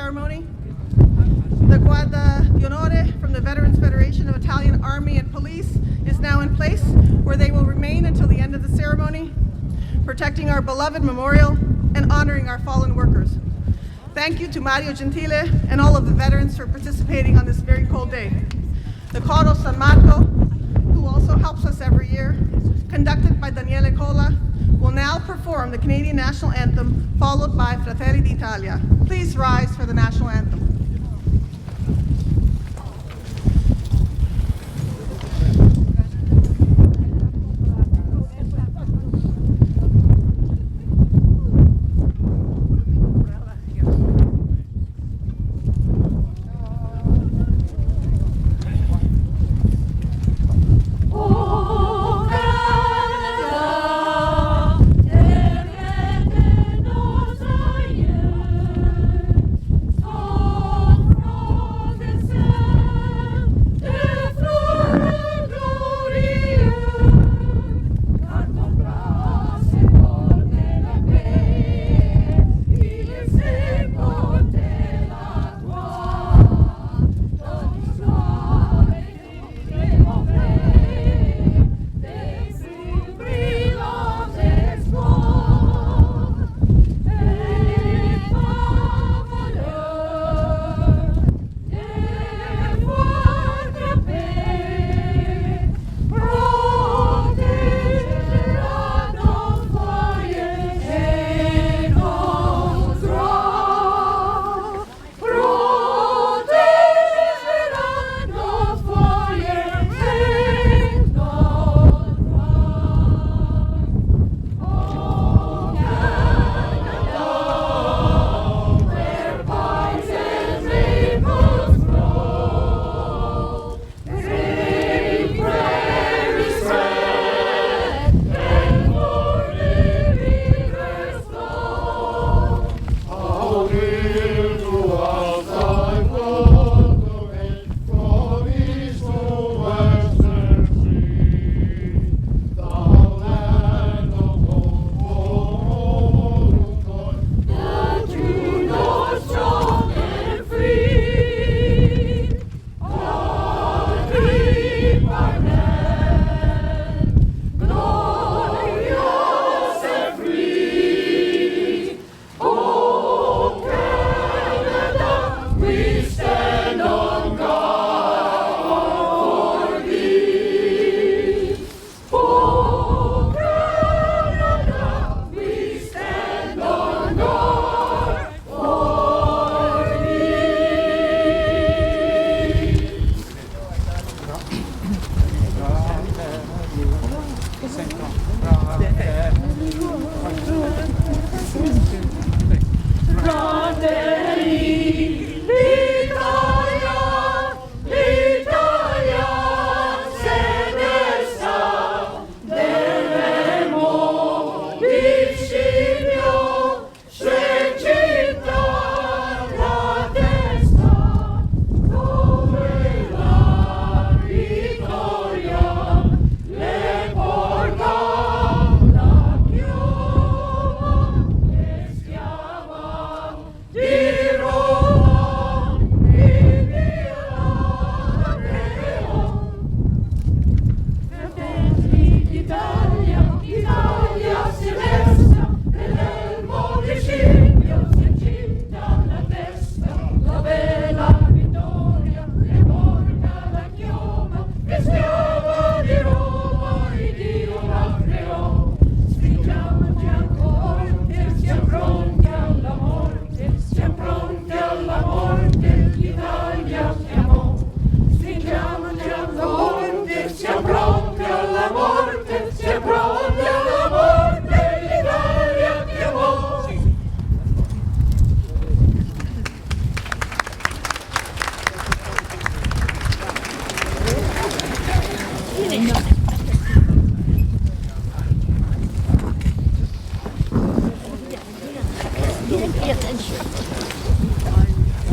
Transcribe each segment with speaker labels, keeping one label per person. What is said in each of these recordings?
Speaker 1: ceremony. The Guardia d'Onore from the Veterans Federation of Italian Army and Police is now in place, where they will remain until the end of the ceremony, protecting our beloved memorial and honoring our fallen workers. Thank you to Mario Gentile and all of the veterans for participating on this very cold day. The Coro San Marco, who also helps us every year, conducted by Daniele Cola, will now perform the Canadian National Anthem, followed by Fratelli d'Italia. Please rise for the National Anthem.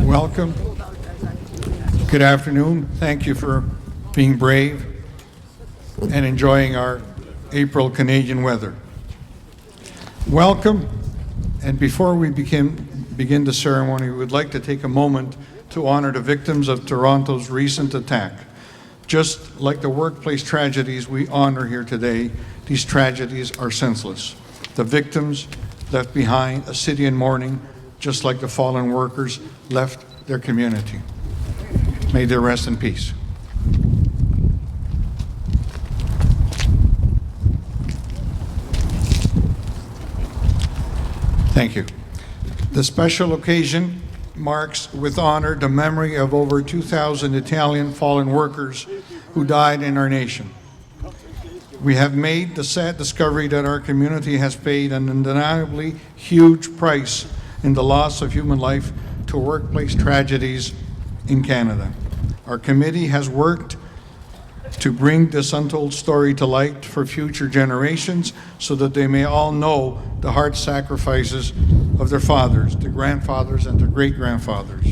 Speaker 2: Welcome. Good afternoon. Thank you for being brave and enjoying our April Canadian weather. Welcome, and before we begin begin the ceremony, we would like to take a moment to honor the victims of Toronto's recent attack. Just like the workplace tragedies we honor here today, these tragedies are senseless. The victims left behind a city in mourning, just like the fallen workers left their community. May they rest in peace. Thank you. The special occasion marks with honor the memory of over 2,000 Italian fallen workers who died in our nation. We have made the sad discovery that our community has paid an undeniably huge price in the loss of human life to workplace tragedies in Canada. Our committee has worked to bring this untold story to light for future generations so that they may all know the hard sacrifices of their fathers, their grandfathers, and their great-grandfathers.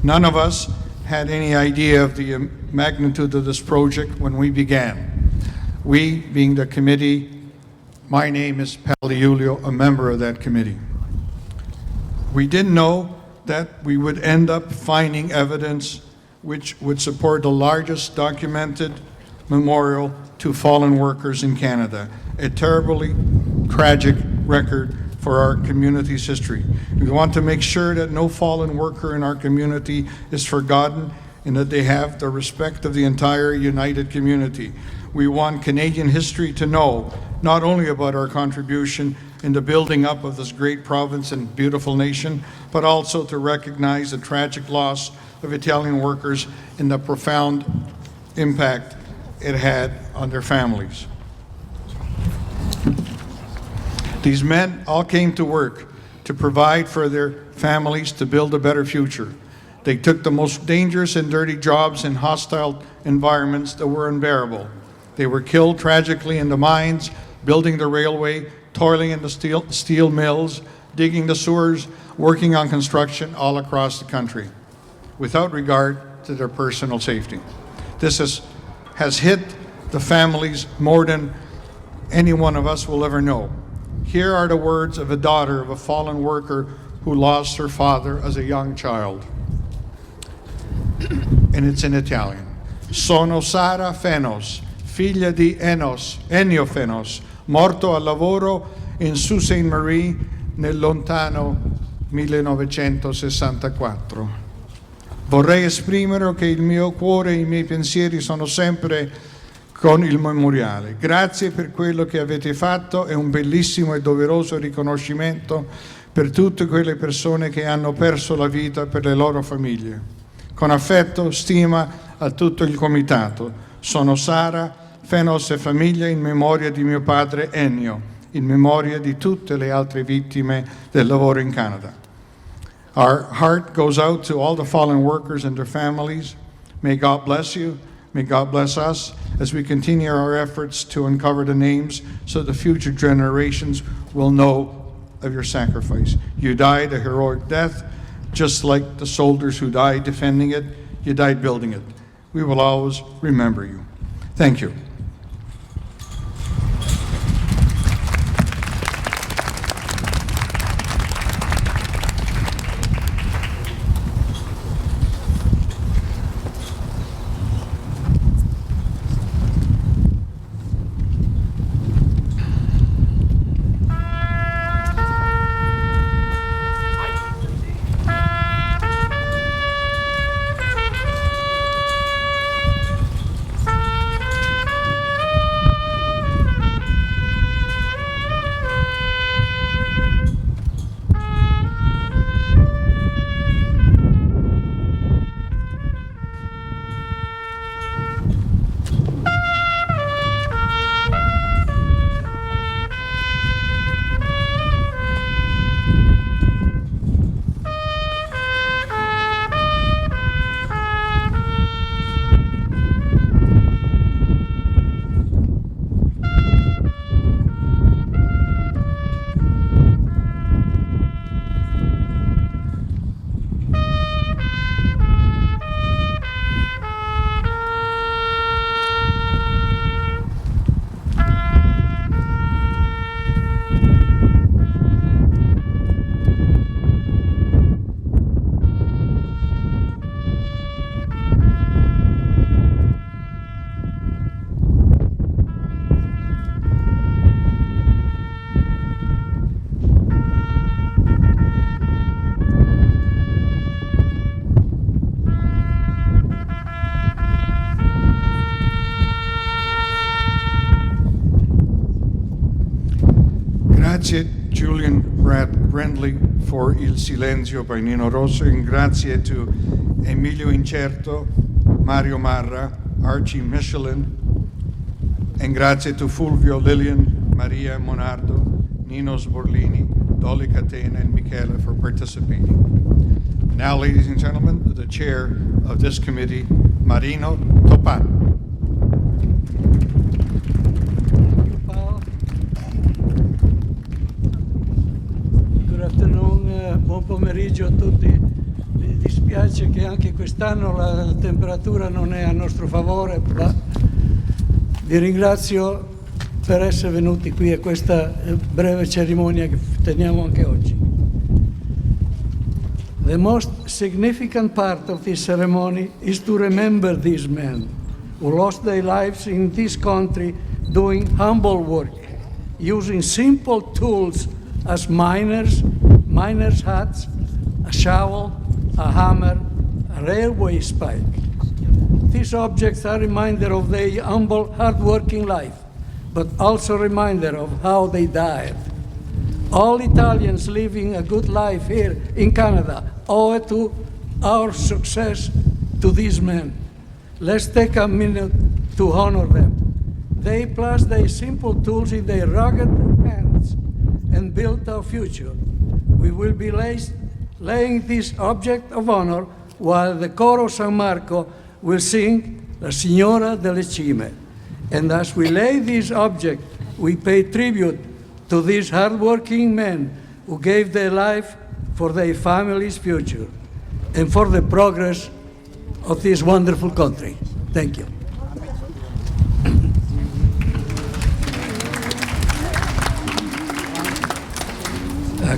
Speaker 2: None of us had any idea of the magnitude of this project when we began. We, being the committee, my name is Paliulio, a member of that committee. We didn't know that we would end up finding evidence which would support the largest documented memorial to fallen workers in Canada, a terribly tragic record for our community's history. We want to make sure that no fallen worker in our community is forgotten and that they have the respect of the entire united community. We want Canadian history to know not only about our contribution in the building up of this great province and beautiful nation, but also to recognize the tragic loss of Italian workers and the profound impact it had on their families. These men all came to work to provide for their families to build a better future. They took the most dangerous and dirty jobs in hostile environments that were unbearable. They were killed tragically in the mines, building the railway, toiling in the steel mills, digging the sewers, working on construction all across the country, without regard to their personal safety. This has hit the families more than any one of us will ever know. Here are the words of a daughter of a fallen worker who lost her father as a young child. And it's in Italian. Sono Sara Fenos, figlia di Ennio Fenos, morto al lavoro in Sault Ste. Marie nel lontano 1964. Vorrei esprimere che il mio cuore e i miei pensieri sono sempre con il memoriale. Grazie per quello che avete fatto e un bellissimo e doveroso riconoscimento per tutte quelle persone che hanno perso la vita per le loro famiglie. Con affetto, stima a tutto il comitato. Sono Sara, Fenos e famiglia in memoria di mio padre Ennio, in memoria di tutte le altre vittime del lavoro in Canada. Our heart goes out to all the fallen workers and their families. May God bless you. May God bless us as we continue our efforts to uncover the names so the future generations will know of your sacrifice. You died a heroic death, just like the soldiers who died defending it. You died building it. We will always remember you. Thank you. Grazie Julian Brandley for Il Silenzio by Nino Rosso, and grazie to Emilio Incerto, Mario Marra, Archie Michelin, and grazie to Fulvio Lillian, Maria Monardo, Nino Sborlini, Dolly Catena, and Michele for participating. Now, ladies and gentlemen, the chair of this committee, Marino Topan.
Speaker 3: Paolo. Good afternoon, buon pomeriggio a tutti. Mi dispiace che anche quest'anno la temperatura non è a nostro favore, ma vi ringrazio per essere venuti qui a questa breve cerimonia che teniamo anche oggi. The most significant part of this ceremony is to remember these men who lost their lives in this country doing humble work, using simple tools as miners' hats, a shovel, a hammer, a railway spike. These objects are a reminder of their humble, hard-working life, but also a reminder of how they died. All Italians living a good life here in Canada owe to our success to these men. Let's take a minute to honor them. They placed their simple tools in their rugged hands and built our future. We will be laying this object of honor while the Coro San Marco will sing La Signora delle Cime. And as we lay this object, we pay tribute to these hardworking men who gave their life for their family's future and for the progress of this wonderful country. Thank you.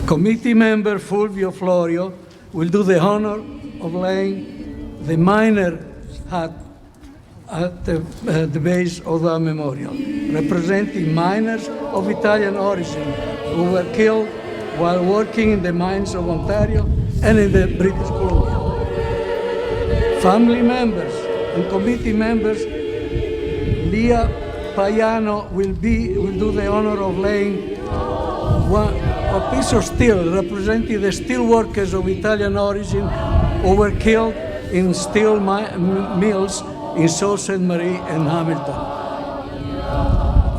Speaker 3: Committee member Fulvio Florio will do the honor of laying the miner hat at the base of the memorial, representing miners of Italian origin who were killed while working in the mines of Ontario and in the British Columbia. Family members and committee members, Lia Paiano will do the honor of laying a piece of steel representing the steel workers of Italian origin who were killed in steel mills in Sault Ste. Marie and Hamilton.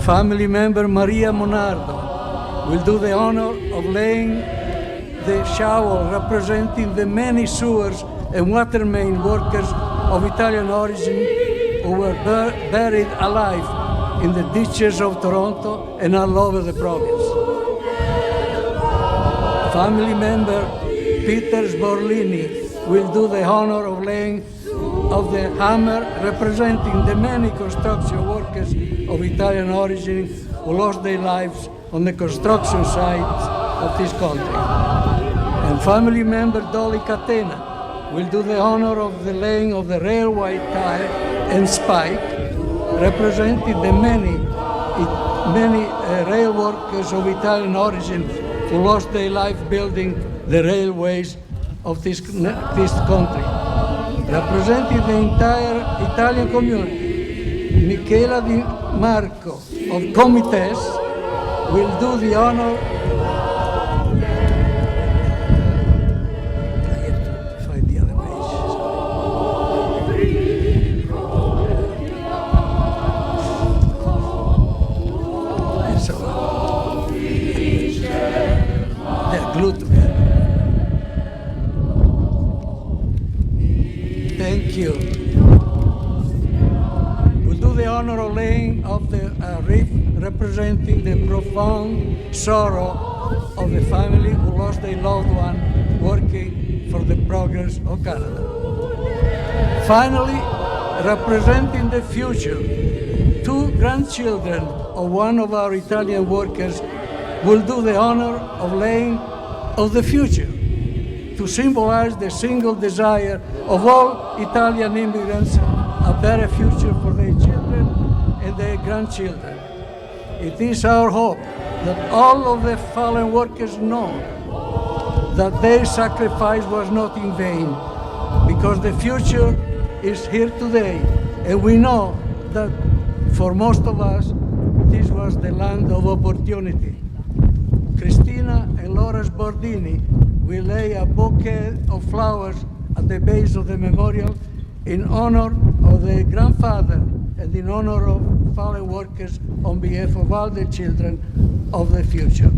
Speaker 3: Family member Maria Monardo will do the honor of laying the shovel representing the many sewers and water main workers of Italian origin who were buried alive in the ditches of Toronto and all over the province. Family member Peter Sborlini will do the honor of laying of the hammer representing the many construction workers of Italian origin who lost their lives on the construction sites of this country. And family member Dolly Catena will do the honor of the laying of the railway tie and spike representing the many rail workers of Italian origin who lost their life building the railways of this country. Representing the entire Italian community, Michela Di Marco of Comites will do the honor. They're glued together. Thank you. We'll do the honor of laying of the wreath representing the profound sorrow of the family who lost their loved one working for the progress of Canada. Finally, representing the future, two grandchildren of one of our Italian workers will do the honor of laying of the future to symbolize the single desire of all Italian immigrants, a better future for their children and their grandchildren. It is our hope that all of the fallen workers know that their sacrifice was not in vain, because the future is here today, and we know that for most of us, this was the land of opportunity. Cristina and Laura Bordini will lay a bouquet of flowers at the base of the memorial in honor of their grandfather and in honor of fallen workers on behalf of all the children of the future.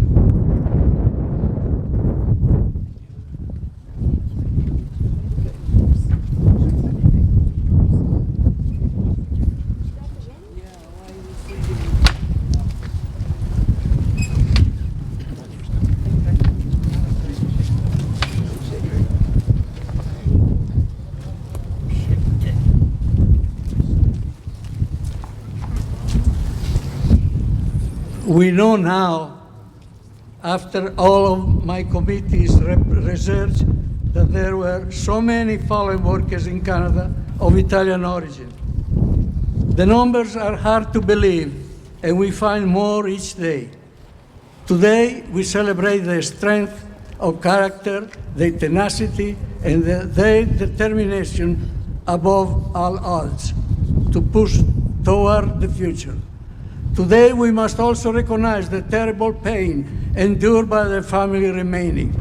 Speaker 3: We know now, after all of my committee's research, that there were so many fallen workers in Canada of Italian origin. The numbers are hard to believe, and we find more each day. Today, we celebrate the strength of character, their tenacity, and their determination above all odds to push toward the future. Today, we must also recognize the terrible pain endured by the family remaining.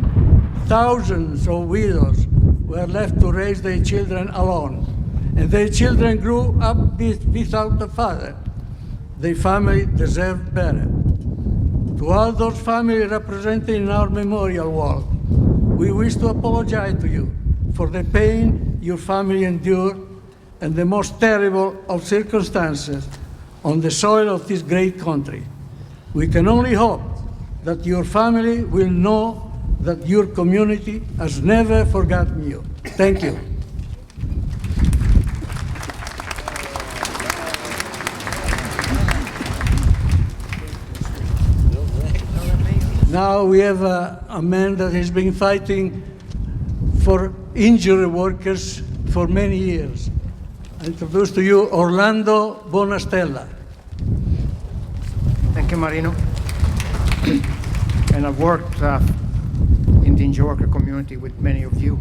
Speaker 3: Thousands of widows were left to raise their children alone, and their children grew up without a father. Their family deserved better. To all those families represented in our memorial wall, we wish to apologize to you for the pain your family endured and the most terrible of circumstances on the soil of this great country. We can only hope that your family will know that your community has never forgotten you. Thank you. Now we have a man that has been fighting for injured workers for many years. I introduce to you Orlando Bonastella.
Speaker 4: Thank you, Marino. And I've worked in the injured worker community with many of you.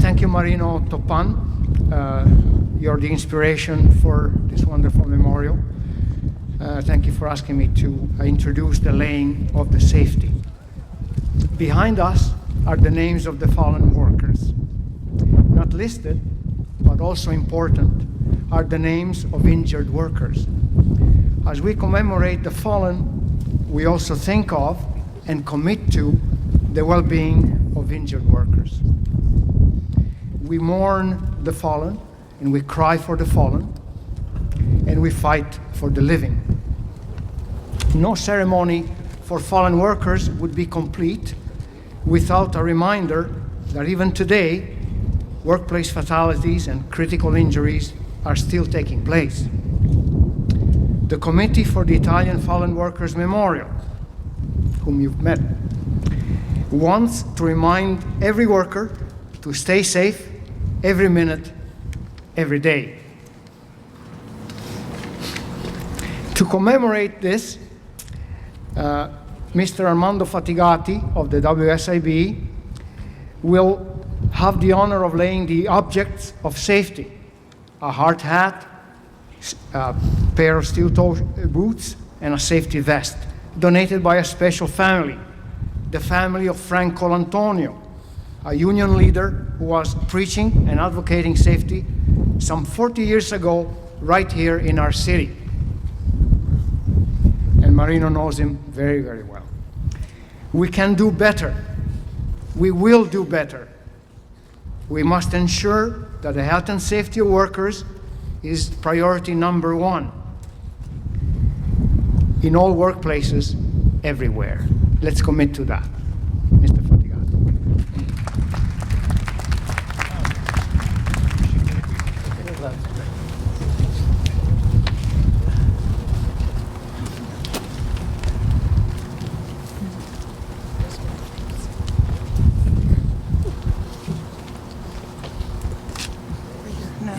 Speaker 4: Thank you, Marino Topan. You're the inspiration for this wonderful memorial. Thank you for asking me to introduce the laying of the safety. Behind us are the names of the fallen workers. Not listed, but also important, are the names of injured workers. As we commemorate the fallen, we also think of and commit to the well-being of injured workers. We mourn the fallen, and we cry for the fallen, and we fight for the living. No ceremony for fallen workers would be complete without a reminder that even today, workplace fatalities and critical injuries are still taking place. The Committee for the Italian Fallen Workers Memorial, whom you've met, wants to remind every worker to stay safe every minute, every day. To commemorate this, Mr. Armando Fatigati of the WSIB will have the honor of laying the objects of safety, a hard hat, a pair of steel-toe boots, and a safety vest, donated by a special family, the family of Frank Colantonio, a union leader who was preaching and advocating safety some 40 years ago right here in our city. And Marino knows him very, very well. We can do better. We will do better. We must ensure that the health and safety of workers is priority number one in all workplaces everywhere. Let's commit to that. Mr. Fatigato.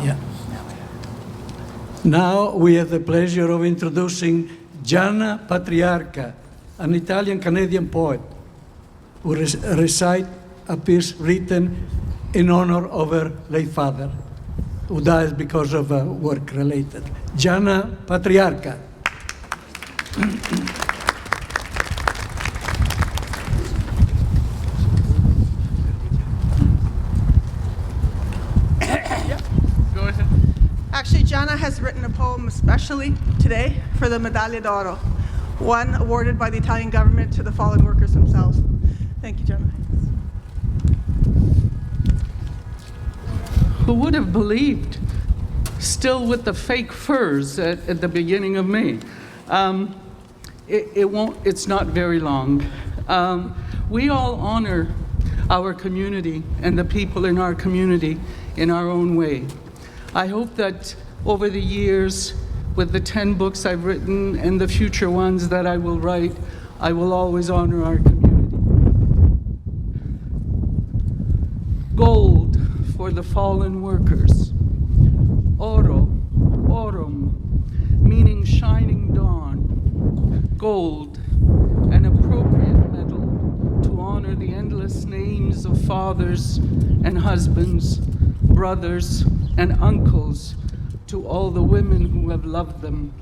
Speaker 3: Yeah. Now we have the pleasure of introducing Gianna Patriarca, an Italian-Canadian poet who recite a piece written in honor of her late father, who died because of work-related. Gianna Patriarca.
Speaker 1: Gianna has written a poem especially today for the Medaglia d'Oro, one awarded by the Italian government to the fallen workers themselves. Thank you, Gianna.
Speaker 5: Who would have believed, still with the fake furs at the beginning of May? It's not very long. We all honor our community and the people in our community in our own way. I hope that over the years, with the 10 books I've written and the future ones that I will write, I will always honor our community. Gold for the fallen workers. Oro, aurum, meaning shining dawn. Gold, an appropriate medal to honor the endless names of fathers and husbands, brothers and uncles, to all the women who have loved them.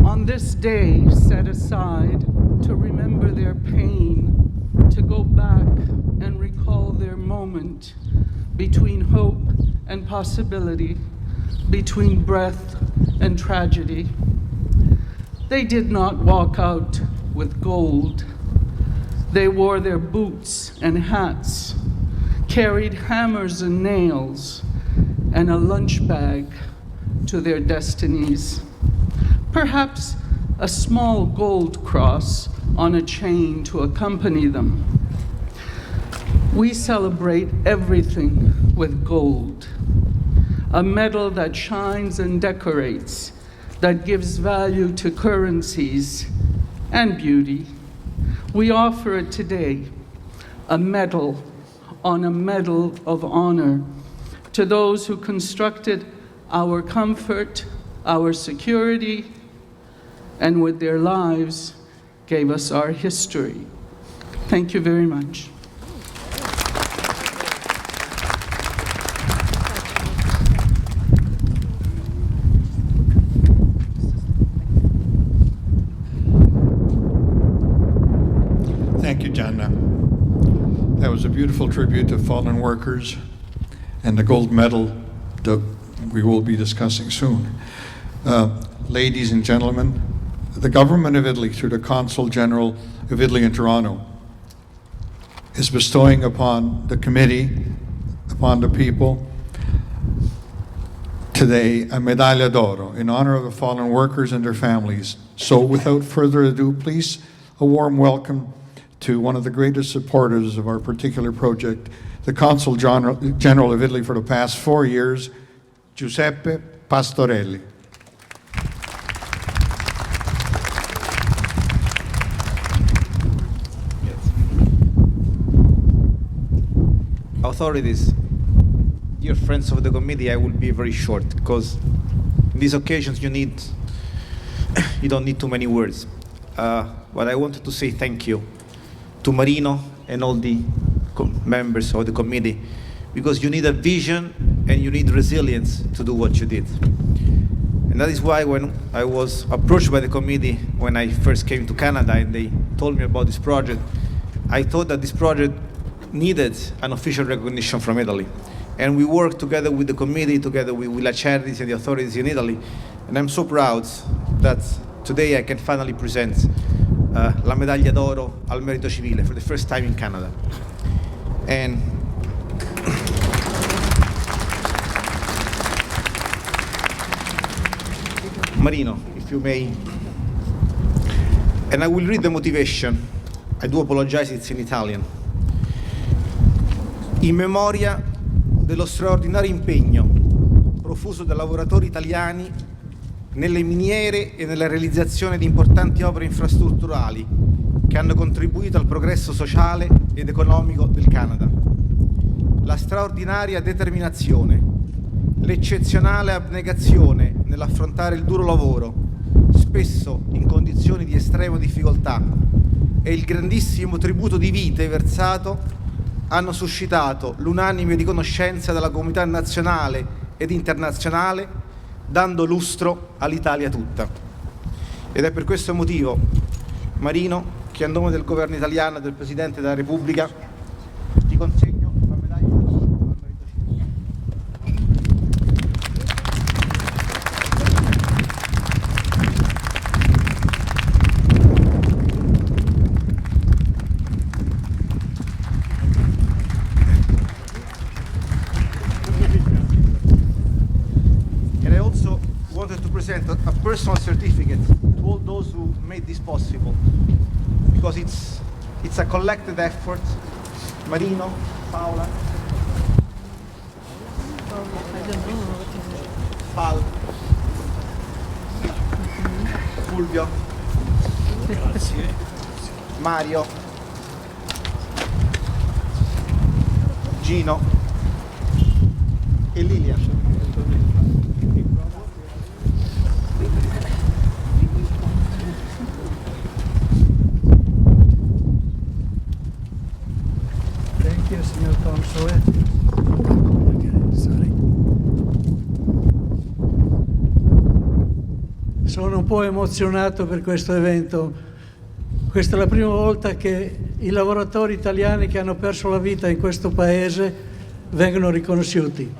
Speaker 5: On this day set aside to remember their pain, to go back and recall their moment between hope and possibility, between breath and tragedy. They did not walk out with gold. They wore their boots and hats, carried hammers and nails, and a lunch bag to their destinies. Perhaps a small gold cross on a chain to accompany them. We celebrate everything with gold, a medal that shines and decorates, that gives value to currencies and beauty. We offer it today, a medal on a medal of honor, to those who constructed our comfort, our security, and with their lives gave us our history. Thank you very much.
Speaker 2: Thank you, Gianna. That was a beautiful tribute to fallen workers and the gold medal that we will be discussing soon. Ladies and gentlemen, the government of Italy, through the Consul General of Italy in Toronto, is bestowing upon the committee, upon the people, today a Medaglia d'Oro in honor of the fallen workers and their families. So without further ado, please, a warm welcome to one of the greatest supporters of our particular project, the Consul General of Italy for the past 4 years, Giuseppe Pastorelli.
Speaker 6: Authorities, dear friends of the committee, I will be very short because in these occasions you don't need too many words. But I wanted to say thank you to Marino and all the members of the committee, because you need a vision and you need resilience to do what you did. And that is why when I was approached by the committee when I first came to Canada and they told me about this project, I thought that this project needed an official recognition from Italy. And we worked together with the committee, together with La Charities and the authorities in Italy. And I'm so proud that today I can finally present La Medaglia d'Oro al Merito Civile for the first time in Canada. And Marino, if you may. And I will read the motivation. I do apologize, it's in Italian. In memoria dello straordinario impegno profuso da lavoratori italiani nelle miniere e nella realizzazione di importanti opere infrastrutturali che hanno contribuito al progresso sociale ed economico del Canada. La straordinaria determinazione, l'eccezionale abnegazione nell'affrontare il duro lavoro, spesso in condizioni di estrema difficoltà, e il grandissimo tributo di vite versato hanno suscitato l'unanime riconoscenza della comunità nazionale ed internazionale, dando lustro all'Italia tutta. Ed è per questo motivo, Marino, che a nome del governo italiano e del Presidente della Repubblica ti consegno la medaglia d'oro al merito civile. personal certificate to all those who made this possible, because it's a collective effort. Marino, Paola, Pal, Fulvio, Mario, Gino e Lilian.
Speaker 3: Thank you, signor Console. Okay, sorry. Sono un po' emozionato per questo evento. Questa è la prima volta che i lavoratori italiani che hanno perso la vita in questo paese vengono riconosciuti.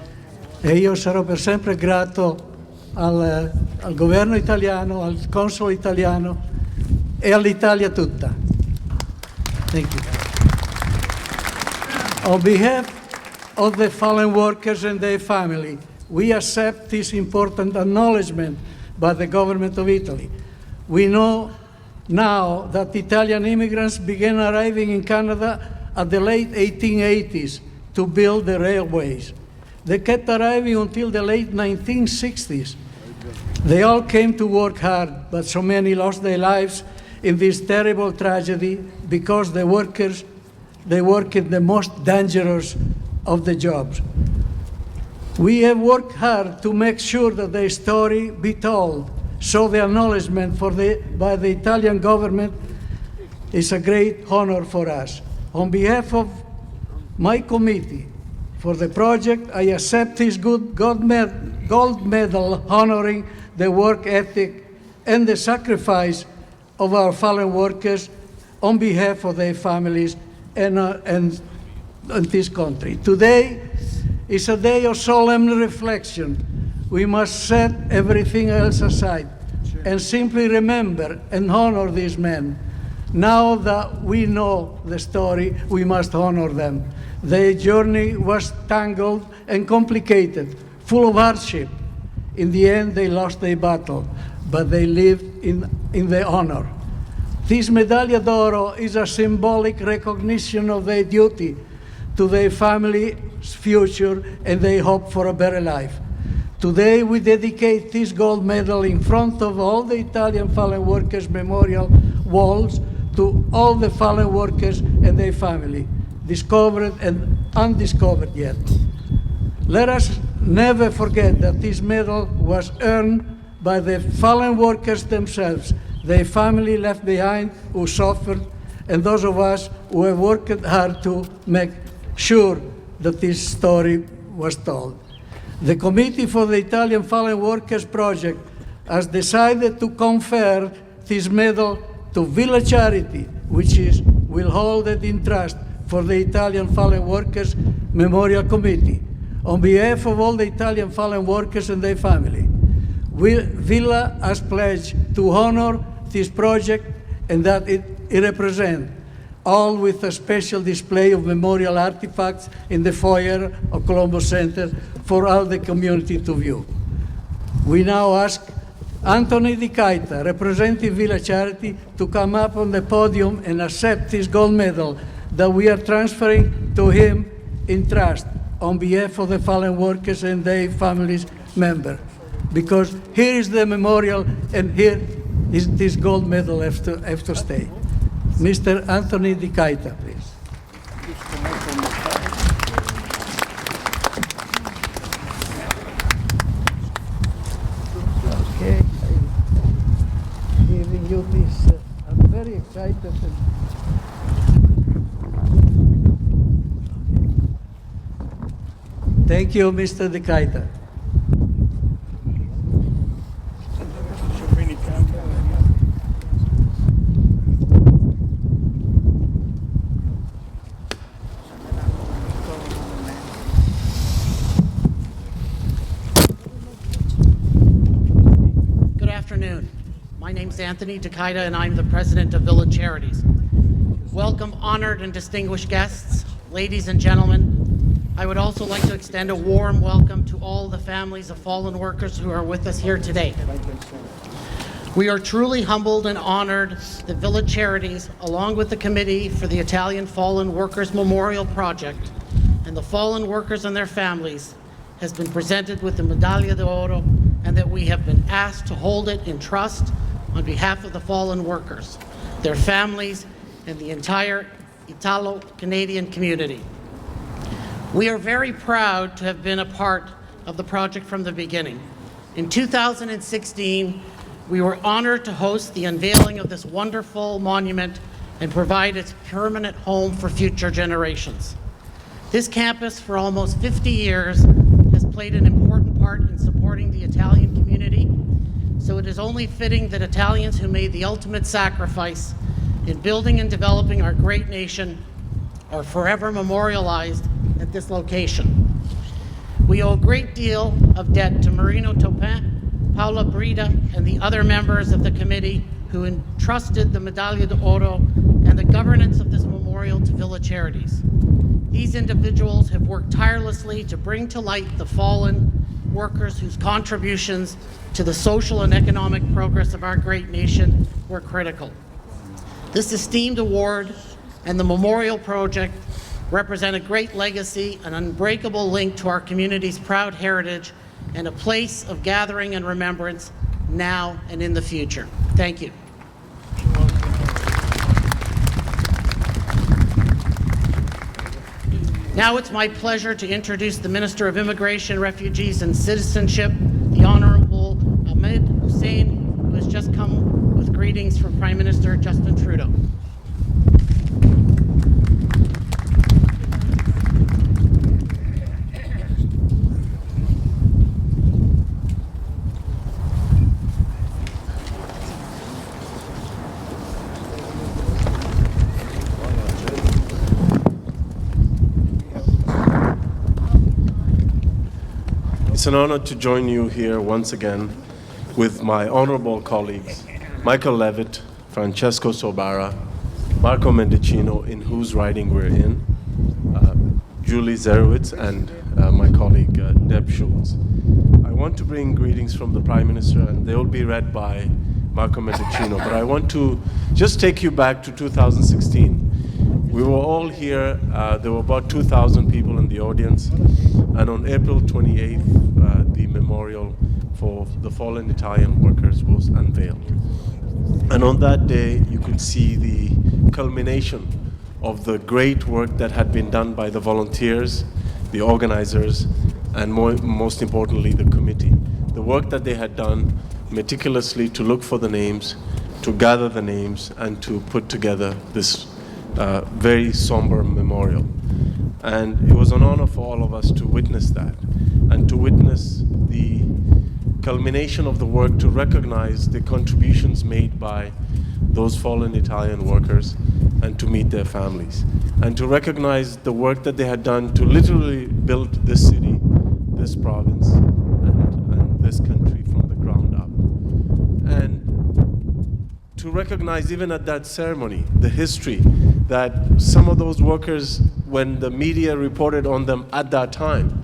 Speaker 3: E io sarò per sempre grato al governo italiano, al console italiano e all'Italia tutta. Thank you. On behalf of the fallen workers and their family, we accept this important acknowledgement by the government of Italy. We know now that Italian immigrants began arriving in Canada at the late 1880s to build the railways. They kept arriving until the late 1960s. They all came to work hard, but so many lost their lives in this terrible tragedy because they work in the most dangerous of the jobs. We have worked hard to make sure that their story be told, so the acknowledgement by the Italian government is a great honor for us. On behalf of my committee for the project, I accept this gold medal honoring the work ethic and the sacrifice of our fallen workers on behalf of their families and this country. Today is a day of solemn reflection. We must set everything else aside and simply remember and honor these men. Now that we know the story, we must honor them. Their journey was tangled and complicated, full of hardship. In the end, they lost their battle, but they lived in their honor. This Medaglia d'Oro is a symbolic recognition of their duty to their family's future and their hope for a better life. Today, we dedicate this gold medal in front of all the Italian fallen workers' memorial walls to all the fallen workers and their family, discovered and undiscovered yet. Let us never forget that this medal was earned by the fallen workers themselves, their family left behind who suffered, and those of us who have worked hard to make sure that this story was told. The Committee for the Italian Fallen Workers Project has decided to confer this medal to Villa Charity, which will hold it in trust for the Italian Fallen Workers Memorial Committee. On behalf of all the Italian fallen workers and their family, Villa has pledged to honor this project and that it represents, all with a special display of memorial artifacts in the foyer of Colombo Center for all the community to view. We now ask Anthony Di Caita, representing Villa Charity, to come up on the podium and accept this gold medal that we are transferring to him in trust on behalf of the fallen workers and their families members. Because here is the memorial and here is this gold medal have to stay. Mr. Anthony Di Caita, please. Okay, I'm giving you this. I'm very excited. Thank you, Mr. Di Caita.
Speaker 7: Good afternoon. My name's Anthony Di Caita, and I'm the president of Villa Charities. Welcome, honored and distinguished guests, ladies and gentlemen. I would also like to extend a warm welcome to all the families of fallen workers who are with us here today. We are truly humbled and honored that Village Charities, along with the Committee for the Italian Fallen Workers Memorial Project and the fallen workers and their families, has been presented with the Medaglia d'Oro, and that we have been asked to hold it in trust on behalf of the fallen workers, their families, and the entire Italo-Canadian community. We are very proud to have been a part of the project from the beginning. In 2016, we were honored to host the unveiling of this wonderful monument and provide its permanent home for future generations. This campus, for almost 50 years, has played an important part in supporting the Italian community, so it is only fitting that Italians who made the ultimate sacrifice in building and developing our great nation are forever memorialized at this location. We owe a great deal of debt to Marino Topin, Paola Brida, and the other members of the committee who entrusted the Medaglia d'Oro and the governance of this memorial to Village Charities. These individuals have worked tirelessly to bring to light the fallen workers whose contributions to the social and economic progress of our great nation were critical. This esteemed award and the memorial project represent a great legacy, an unbreakable link to our community's proud heritage, and a place of gathering and remembrance now and in the future. Thank you. Now it's my pleasure to introduce the Minister of Immigration, Refugees, and Citizenship, the Honorable Ahmed Hussein, who has just come with greetings from Prime Minister Justin Trudeau.
Speaker 8: It's an honor to join you here once again with my honorable colleagues, Michael Levitt, Francesco Sobara, Marco Mendicino, in whose riding we're in, Julie Zerowitz, and my colleague Deb Schultz. I want to bring greetings from the Prime Minister, and they will be read by Marco Mendicino, but I want to just take you back to 2016. We were all here, there were about 2,000 people in the audience, and on April 28th, the memorial for the fallen Italian workers was unveiled. And on that day, you could see the culmination of the great work that had been done by the volunteers, the organizers, and most importantly, the committee. The work that they had done meticulously to look for the names, to gather the names, and to put together this very somber memorial. And it was an honor for all of us to witness that, and to witness the culmination of the work to recognize the contributions made by those fallen Italian workers and to meet their families, and to recognize the work that they had done to literally build this city, this province, and this country from the ground up. And to recognize even at that ceremony the history that some of those workers, when the media reported on them at that time,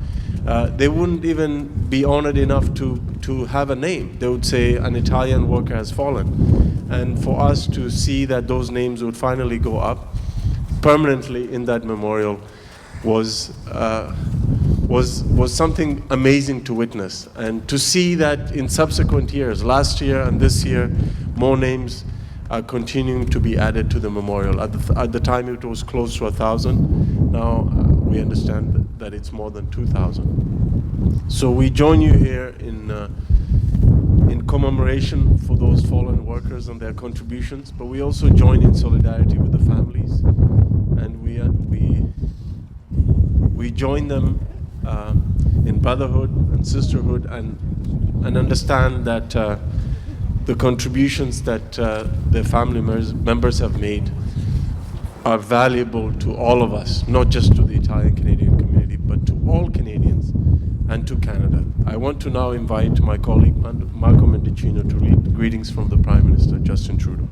Speaker 8: they wouldn't even be honored enough to have a name. They would say an Italian worker has fallen. And for us to see that those names would finally go up permanently in that memorial was something amazing to witness. And to see that in subsequent years, last year and this year, more names are continuing to be added to the memorial. At the time it was close to 1,000. Now we understand that it's more than 2,000. So we join you here in commemoration for those fallen workers and their contributions, but we also join in solidarity with the families, and we join them in brotherhood and sisterhood, and understand that the contributions that their family members have made are valuable to all of us, not just to the Italian-Canadian community, but to all Canadians and to Canada. I want to now invite my colleague Marco Mendicino to read greetings from the Prime Minister, Justin Trudeau.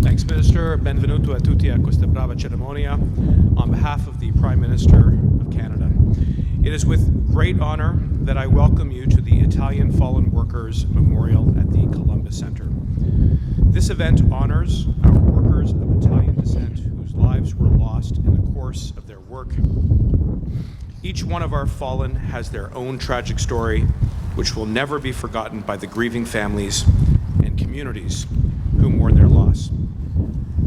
Speaker 9: Thanks, Minister. Benvenuto a tutti a questa brava cerimonia on behalf of the Prime Minister of Canada. It is with great honor that I welcome you to the Italian Fallen Workers Memorial at the Columbus Center. This event honors our workers of Italian descent whose lives were lost in the course of their work. Each one of our fallen has their own tragic story, which will never be forgotten by the grieving families and communities who mourn their loss.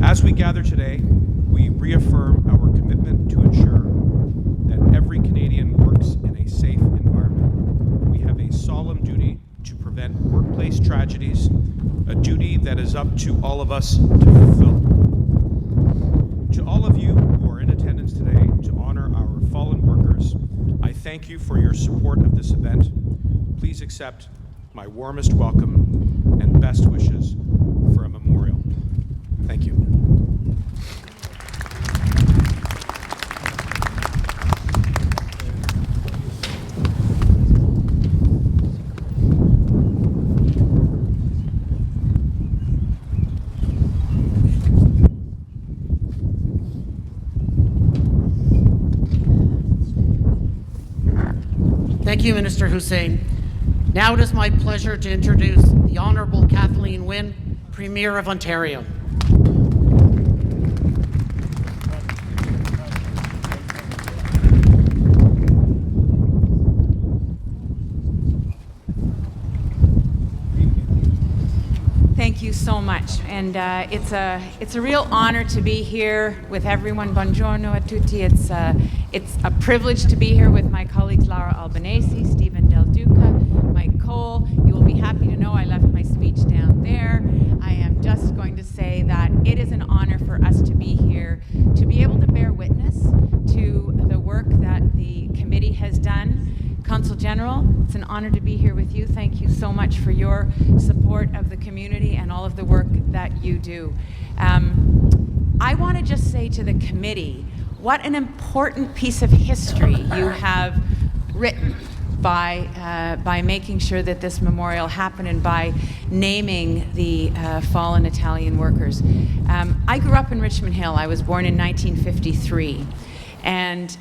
Speaker 9: As we gather today, we reaffirm our commitment to ensure that every Canadian works in a safe environment. We have a solemn duty to prevent workplace tragedies, a duty that is up to all of us to fulfill. To all of you who are in attendance today to honor our fallen workers, I thank you for your support of this event. Please accept my warmest welcome and best wishes for a memorial. Thank you.
Speaker 7: Thank you, Minister Hussein. Now it is my pleasure to introduce the Honourable Kathleen Wynne, Premier of Ontario.
Speaker 10: Thank you so much, and it's a real honor to be here with everyone. Buongiorno a tutti. It's a privilege to be here with my colleagues Laura Albanese, Stephen Del Duca, Mike Cole. You will be happy to know I left my speech down there. I am just going to say that it is an honor for us to be here, to be able to bear witness to the work that the committee has done. Consul General, it's an honor to be here with you. Thank you so much for your support of the community and all of the work that you do. I want to just say to the committee, what an important piece of history you have written by making sure that this memorial happened and by naming the fallen Italian workers. I grew up in Richmond Hill. I was born in 1953. And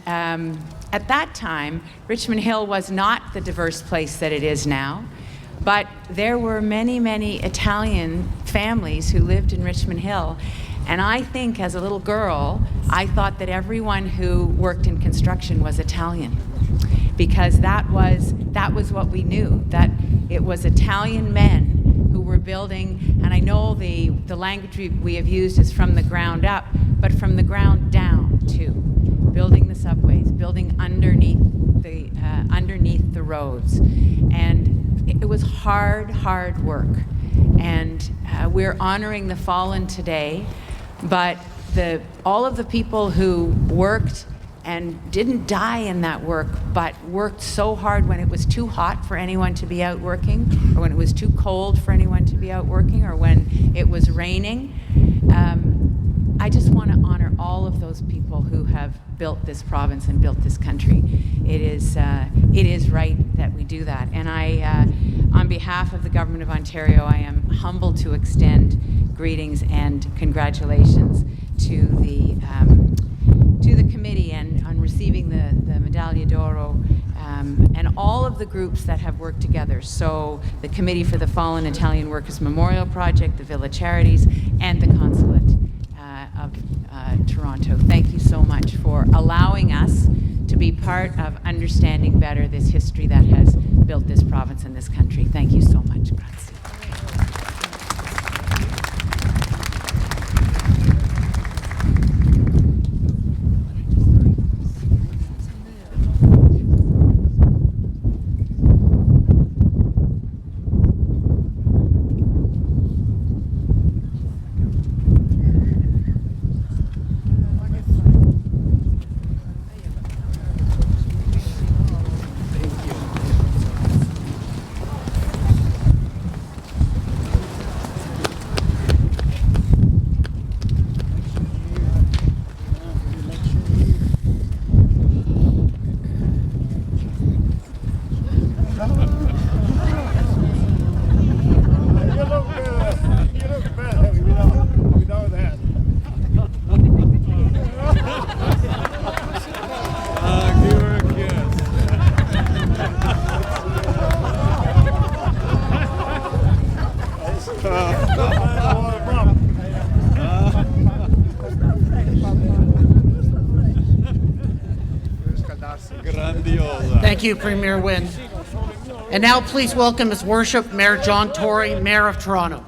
Speaker 10: at that time, Richmond Hill was not the diverse place that it is now, but there were many, many Italian families who lived in Richmond Hill. And I think as a little girl, I thought that everyone who worked in construction was Italian, because that was what we knew, that it was Italian men who were building, and I know the language we have used is from the ground up, but from the ground down too. Building the subways, building underneath the roads, and it was hard work. And we're honoring the fallen today, but all of the people who worked and didn't die in that work, but worked so hard when it was too hot for anyone to be out working, or when it was too cold for anyone to be out working, or when it was raining. I just want to honor all of those people who have built this province and built this country. It is right that we do that. And on behalf of the Government of Ontario, I am humbled to extend greetings and congratulations to the committee and on receiving the Medaglia d'Oro, and all of the groups that have worked together. So the Committee for the Fallen Italian Workers Memorial Project, the Villa Charities, and the Consulate of Toronto. Thank you so much for allowing us to be part of understanding better this history that has built this province and this country. Thank you so much. Grazie.
Speaker 7: Thank you, Premier Wynne. And now please welcome His Worship Mayor John Tory, Mayor of Toronto.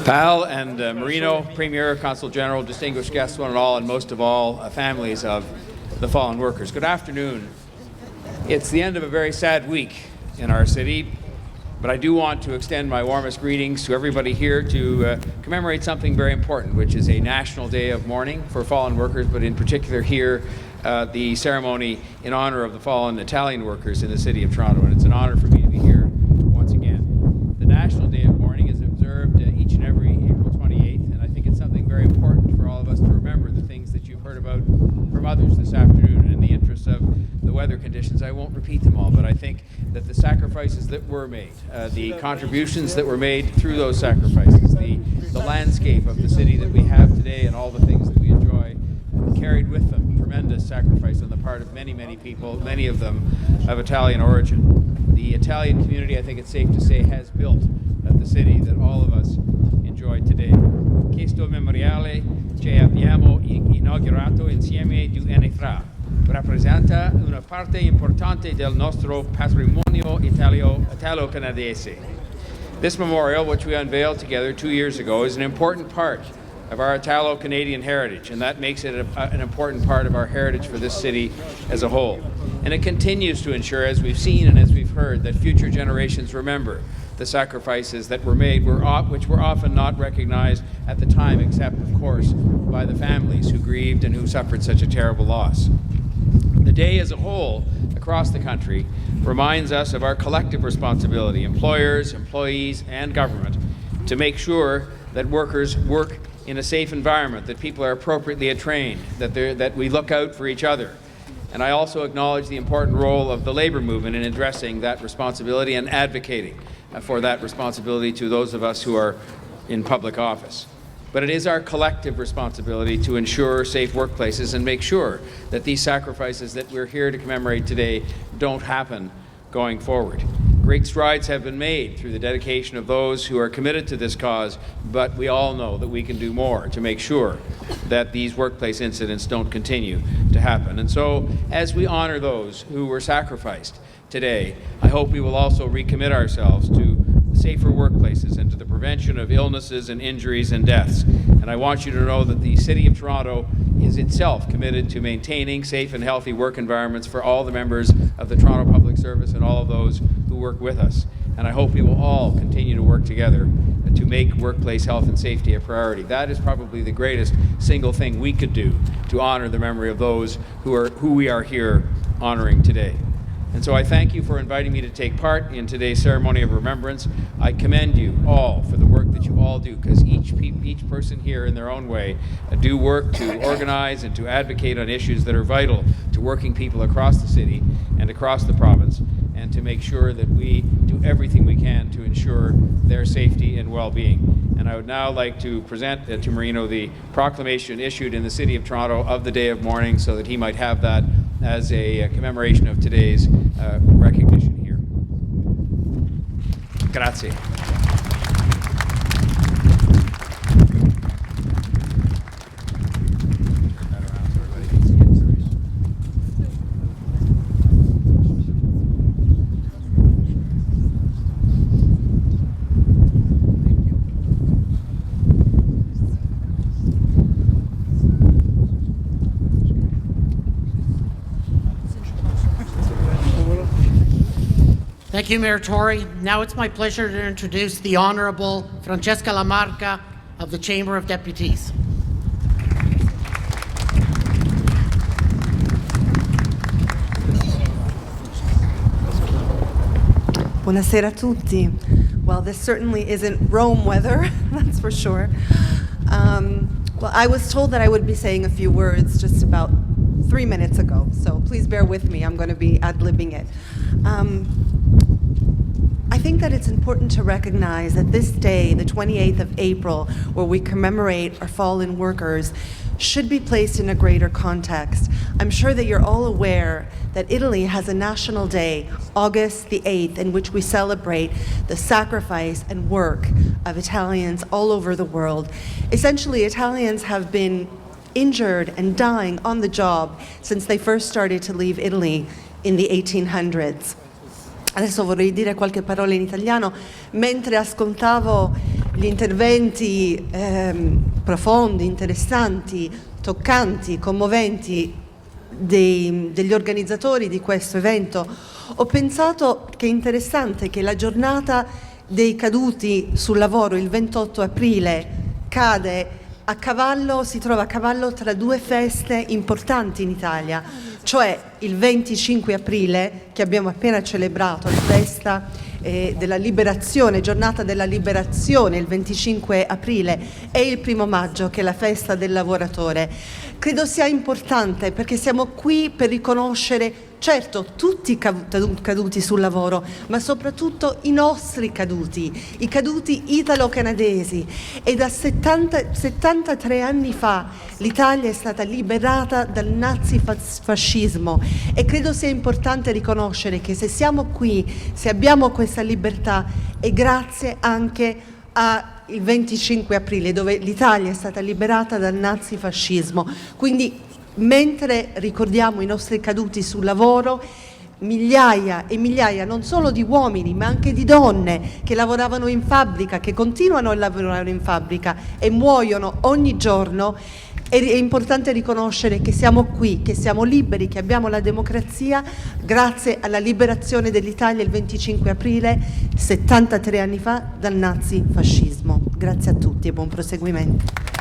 Speaker 11: Pal and Marino, Premier, Consul General, distinguished guests, one and all, and most of all, families of the fallen workers. Good afternoon. It's the end of a very sad week in our city, but I do want to extend my warmest greetings to everybody here to commemorate something very important, which is a national day of mourning for fallen workers, but in particular here, the ceremony in honor of the fallen Italian workers in the city of Toronto. And it's an honor for me to be here once again. The National Day of Mourning is observed each and every April 28th, and I think it's something very important for all of us to remember the things that you've heard about from others this afternoon. And in the interest of the weather conditions, I won't repeat them all, but I think that the sacrifices that were made, the contributions that were made through those sacrifices, the landscape of the city that we have today and all the things that we enjoy carried with them tremendous sacrifice on the part of many, many people, many of them of Italian origin. The Italian community, I think it's safe to say, has built the city that all of us enjoy today. Questo memoriale che abbiamo inaugurato insieme 2 anni fa rappresenta una parte importante del nostro patrimonio italo-canadese. This memorial, which we unveiled together 2 years ago, is an important part of our Italo-Canadian heritage, and that makes it an important part of our heritage for this city as a whole. And it continues to ensure, as we've seen and as we've heard, that future generations remember the sacrifices that were made, which were often not recognized at the time, except, of course, by the families who grieved and who suffered such a terrible loss. The day as a whole, across the country, reminds us of our collective responsibility, employers, employees, and government, to make sure that workers work in a safe environment, that people are appropriately trained, that we look out for each other. And I also acknowledge the important role of the labor movement in addressing that responsibility and advocating for that responsibility to those of us who are in public office. But it is our collective responsibility to ensure safe workplaces and make sure that these sacrifices that we're here to commemorate today don't happen going forward. Great strides have been made through the dedication of those who are committed to this cause, but we all know that we can do more to make sure that these workplace incidents don't continue to happen. And so, as we honor those who were sacrificed today, I hope we will also recommit ourselves to safer workplaces and to the prevention of illnesses and injuries and deaths. And I want you to know that the City of Toronto is itself committed to maintaining safe and healthy work environments for all the members of the Toronto Public Service and all of those who work with us. And I hope we will all continue to work together to make workplace health and safety a priority. That is probably the greatest single thing we could do to honor the memory of those who we are here honoring today. And so I thank you for inviting me to take part in today's ceremony of remembrance. I commend you all for the work that you all do, because each person here in their own way do work to organize and to advocate on issues that are vital to working people across the city and across the province, and to make sure that we do everything we can to ensure their safety and well-being. And I would now like to present to Marino the proclamation issued in the City of Toronto of the Day of Mourning, so that he might have that as a commemoration of today's recognition here. Grazie.
Speaker 7: Thank you, Mayor Tory. Now it's my pleasure to introduce the Honorable Francesca Lamarca of the Chamber of Deputies.
Speaker 12: Buonasera a tutti. Well, this certainly isn't Rome weather, that's for sure. Well, I was told that I would be saying a few words just about 3 minutes ago, so please bear with me. I'm going to be ad-libbing it. I think that it's important to recognize that this day, the 28th of April, where we commemorate our fallen workers, should be placed in a greater context. I'm sure that you're all aware that Italy has a national day, August the 8th, in which we celebrate the sacrifice and work of Italians all over the world. Essentially, Italians have been injured and dying on the job since they first started to leave Italy in the 1800s. Adesso vorrei dire qualche parola in italiano. Mentre ascoltavo gli interventi profondi, interessanti, toccanti, commoventi degli organizzatori di questo evento, ho pensato che è interessante che la giornata dei caduti sul lavoro, il 28 aprile, cade a cavallo, si trova a cavallo tra due feste importanti in Italia, cioè il 25 aprile, che abbiamo appena celebrato, la festa della liberazione, giornata della liberazione, il 25 aprile, e il 1° maggio, che è la festa del lavoratore. Credo sia importante perché siamo qui per riconoscere, certo, tutti i caduti sul lavoro, ma soprattutto i nostri caduti, i caduti italo-canadesi. E da 73 anni fa l'Italia è stata liberata dal nazifascismo e credo sia importante riconoscere che se siamo qui, se abbiamo questa libertà, è grazie anche al 25 aprile, dove l'Italia è stata liberata dal nazifascismo. Quindi, mentre ricordiamo i nostri caduti sul lavoro, migliaia e migliaia non solo di uomini ma anche di donne che lavoravano in fabbrica, che continuano a lavorare in fabbrica e muoiono ogni giorno, è importante riconoscere che siamo qui, che siamo liberi, che abbiamo la democrazia grazie alla liberazione dell'Italia il 25 aprile, 73 anni fa, dal nazifascismo. Grazie a tutti e buon proseguimento.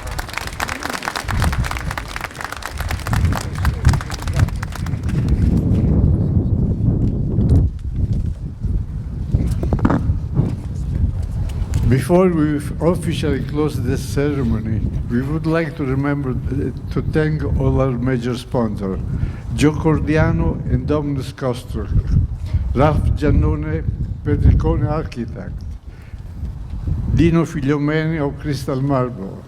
Speaker 13: Before we officially close this ceremony, we would like to remember to thank all our major sponsors, Gio Cordiano and Dominus Constructor, Ralph Giannone, Petricone Architect, Dino Figliomeni of Crystal Marble,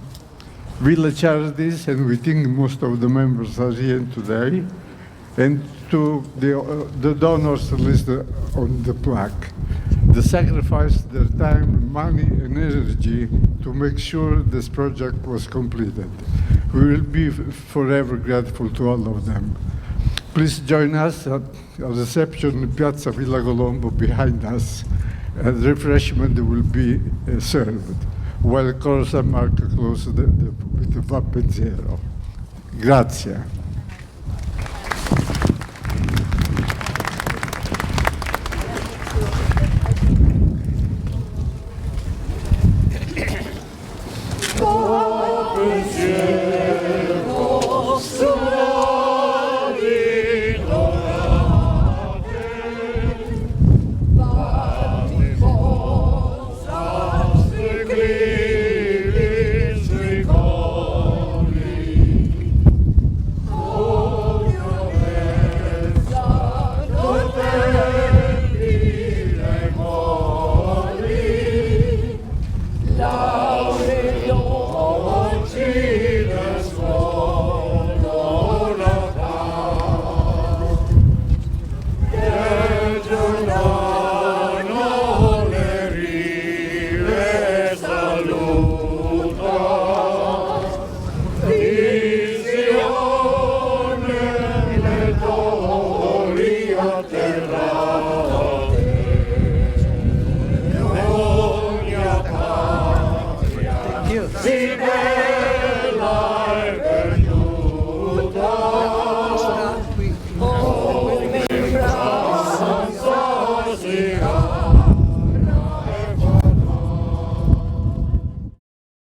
Speaker 13: Villa Charities, and we think most of the members are here today, and to the donors listed on the plaque. They sacrificed their time, money, and energy to make sure this project was completed. We will be forever grateful to all of them. Please join us at a reception in Piazza Villa Colombo behind us, and refreshment will be served, while Corsa Marco closes with the Va Pensiero. Grazie.